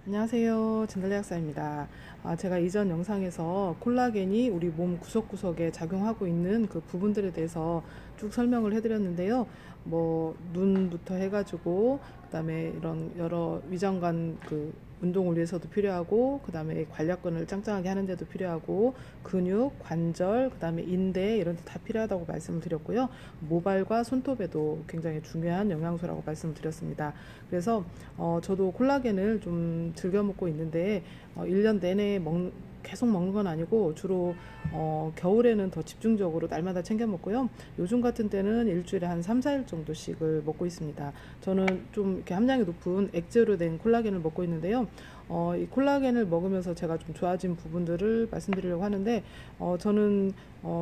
안녕하세요. 진달래 약사입니다. 제가 이전 영상에서 콜라겐이 우리 몸 구석구석에 작용하고 있는 그 부분들에 대해서 쭉 설명을 해드렸는데요. 뭐 눈부터 해가지고 그다음에 이런 여러 위장관 그 운동을 위해서도 필요하고, 그다음에 관략근을 짱짱하게 하는 데도 필요하고, 근육, 관절, 그다음에 인대 이런 데 다 필요하다고 말씀을 드렸고요. 모발과 손톱에도 굉장히 중요한 영양소라고 말씀을 드렸습니다. 그래서 저도 콜라겐을 좀 즐겨 먹고 있는데 1년 내내 계속 먹는 건 아니고 주로 겨울에는 더 집중적으로 날마다 챙겨 먹고요. 요즘 같은 때는 일주일에 한 3, 4일 정도씩을 먹고 있습니다. 저는 좀 이렇게 함량이 높은 액체로 된 콜라겐을 먹고 있는데요. 이 콜라겐을 먹으면서 제가 좀 좋아진 부분들을 말씀드리려고 하는데, 저는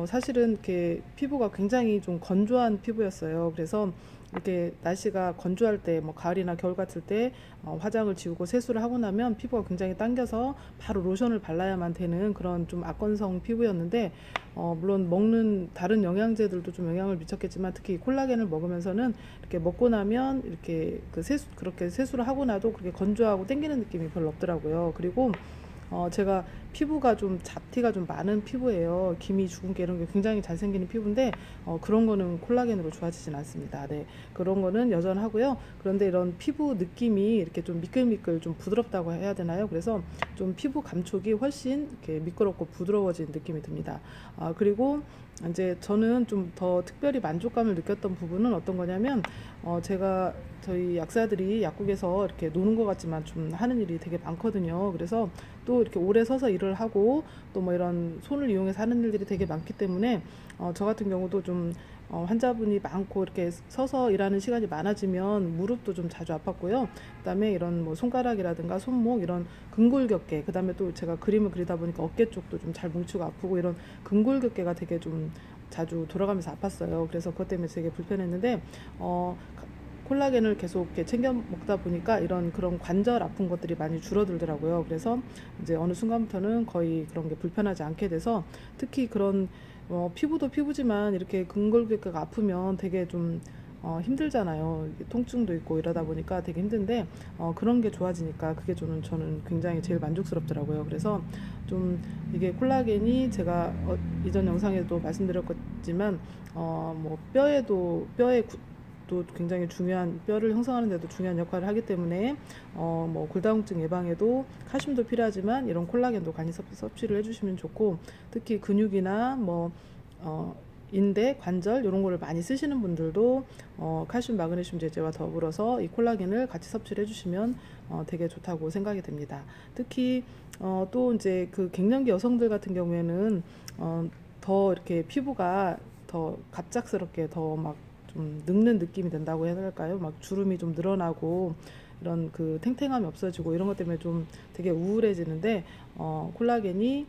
사실은 이렇게 피부가 굉장히 좀 건조한 피부였어요. 그래서 이렇게 날씨가 건조할 때, 뭐 가을이나 겨울 같을 때 화장을 지우고 세수를 하고 나면 피부가 굉장히 당겨서 바로 로션을 발라야만 되는 그런 좀 악건성 피부였는데, 물론 먹는 다른 영양제들도 좀 영향을 미쳤겠지만 특히 콜라겐을 먹으면서는 이렇게 먹고 나면 이렇게 그렇게 세수를 하고 나도 그렇게 건조하고 당기는 느낌이 별로 없더라고요. 그리고 제가 피부가 좀 잡티가 좀 많은 피부예요. 기미, 주근깨 이런 게 굉장히 잘 생기는 피부인데 그런 거는 콜라겐으로 좋아지진 않습니다. 네, 그런 거는 여전하고요. 그런데 이런 피부 느낌이 이렇게 좀 미끌미끌 좀 부드럽다고 해야 되나요? 그래서 좀 피부 감촉이 훨씬 이렇게 미끄럽고 부드러워진 느낌이 듭니다. 그리고 이제 저는 좀 더 특별히 만족감을 느꼈던 부분은 어떤 거냐면, 제가 저희 약사들이 약국에서 이렇게 노는 것 같지만 좀 하는 일이 되게 많거든요. 그래서 또 이렇게 오래 서서 일을 하고 또 뭐 이런 손을 이용해서 하는 일들이 되게 많기 때문에 저 같은 경우도 좀 환자분이 많고 이렇게 서서 일하는 시간이 많아지면 무릎도 좀 자주 아팠고요. 그다음에 이런 뭐 손가락이라든가 손목 이런 근골격계, 그다음에 또 제가 그림을 그리다 보니까 어깨 쪽도 좀 잘 뭉치고 아프고 이런 근골격계가 되게 좀 자주 돌아가면서 아팠어요. 그래서 그것 때문에 되게 불편했는데 콜라겐을 계속 이렇게 챙겨 먹다 보니까 이런 그런 관절 아픈 것들이 많이 줄어들더라고요. 그래서 이제 어느 순간부터는 거의 그런 게 불편하지 않게 돼서, 특히 그런 피부도 피부지만 이렇게 근골격계가 아프면 되게 좀 힘들잖아요. 통증도 있고 이러다 보니까 되게 힘든데 그런 게 좋아지니까 그게 저는 굉장히 제일 만족스럽더라고요. 그래서 좀 이게 콜라겐이 제가 이전 영상에도 말씀드렸지만 뭐 또 굉장히 중요한, 뼈를 형성하는 데도 중요한 역할을 하기 때문에 뭐 골다공증 예방에도 칼슘도 필요하지만 이런 콜라겐도 많이 섭취를 해주시면 좋고, 특히 근육이나 뭐 인대, 관절 이런 거를 많이 쓰시는 분들도 칼슘, 마그네슘 제제와 더불어서 이 콜라겐을 같이 섭취를 해주시면 되게 좋다고 생각이 됩니다. 특히 또 이제 그 갱년기 여성들 같은 경우에는 더 이렇게 피부가 더 갑작스럽게 더 막 좀 늙는 느낌이 된다고 해야 할까요? 막 주름이 좀 늘어나고 이런 그 탱탱함이 없어지고 이런 것 때문에 좀 되게 우울해지는데, 콜라겐이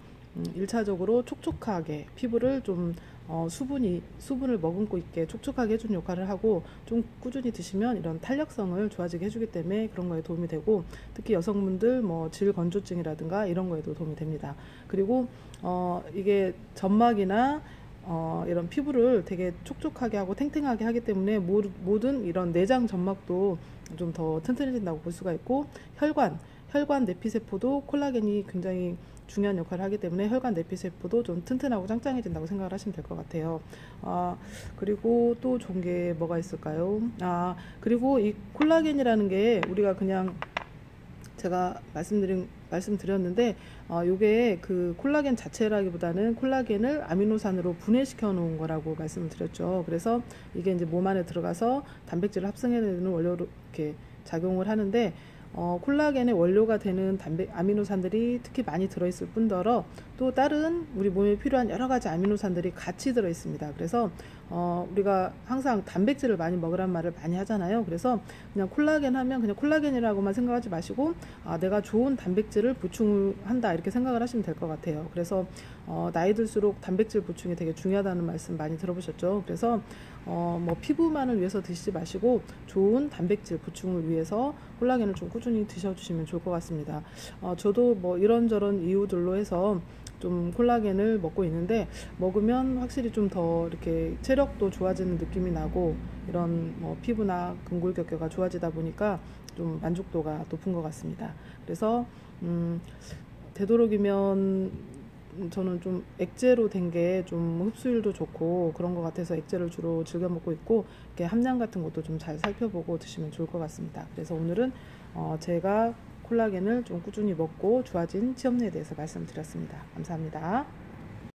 1차적으로 촉촉하게 피부를 좀 수분을 머금고 있게 촉촉하게 해주는 역할을 하고, 좀 꾸준히 드시면 이런 탄력성을 좋아지게 해주기 때문에 그런 거에 도움이 되고, 특히 여성분들 뭐 질건조증이라든가 이런 거에도 도움이 됩니다. 그리고 이게 점막이나 이런 피부를 되게 촉촉하게 하고 탱탱하게 하기 때문에 모든 이런 내장 점막도 좀 더 튼튼해진다고 볼 수가 있고, 혈관 내피세포도 콜라겐이 굉장히 중요한 역할을 하기 때문에 혈관 내피세포도 좀 튼튼하고 짱짱해진다고 생각을 하시면 될 것 같아요. 그리고 또 좋은 게 뭐가 있을까요? 그리고 이 콜라겐이라는 게 우리가 그냥 제가 말씀드렸는데 요게 그 콜라겐 자체라기보다는 콜라겐을 아미노산으로 분해시켜 놓은 거라고 말씀을 드렸죠. 그래서 이게 이제 몸 안에 들어가서 단백질을 합성해내는 원료로 이렇게 작용을 하는데, 콜라겐의 원료가 되는 아미노산들이 특히 많이 들어있을 뿐더러 또 다른 우리 몸에 필요한 여러 가지 아미노산들이 같이 들어있습니다. 그래서 우리가 항상 단백질을 많이 먹으란 말을 많이 하잖아요. 그래서 그냥 콜라겐 하면 그냥 콜라겐이라고만 생각하지 마시고 내가 좋은 단백질을 보충한다 이렇게 생각을 하시면 될 것 같아요. 그래서 나이 들수록 단백질 보충이 되게 중요하다는 말씀 많이 들어보셨죠. 그래서 뭐 피부만을 위해서 드시지 마시고 좋은 단백질 보충을 위해서 콜라겐을 좀 꾸준히 드셔주시면 좋을 것 같습니다. 저도 뭐 이런저런 이유들로 해서 좀 콜라겐을 먹고 있는데, 먹으면 확실히 좀 더 이렇게 체력도 좋아지는 느낌이 나고 이런 뭐 피부나 근골격계가 좋아지다 보니까 좀 만족도가 높은 것 같습니다. 그래서 되도록이면 저는 좀 액제로 된 게 좀 흡수율도 좋고 그런 것 같아서 액제를 주로 즐겨 먹고 있고, 이렇게 함량 같은 것도 좀 잘 살펴보고 드시면 좋을 것 같습니다. 그래서 오늘은 제가 콜라겐을 좀 꾸준히 먹고 좋아진 체험에 대해서 말씀드렸습니다. 감사합니다.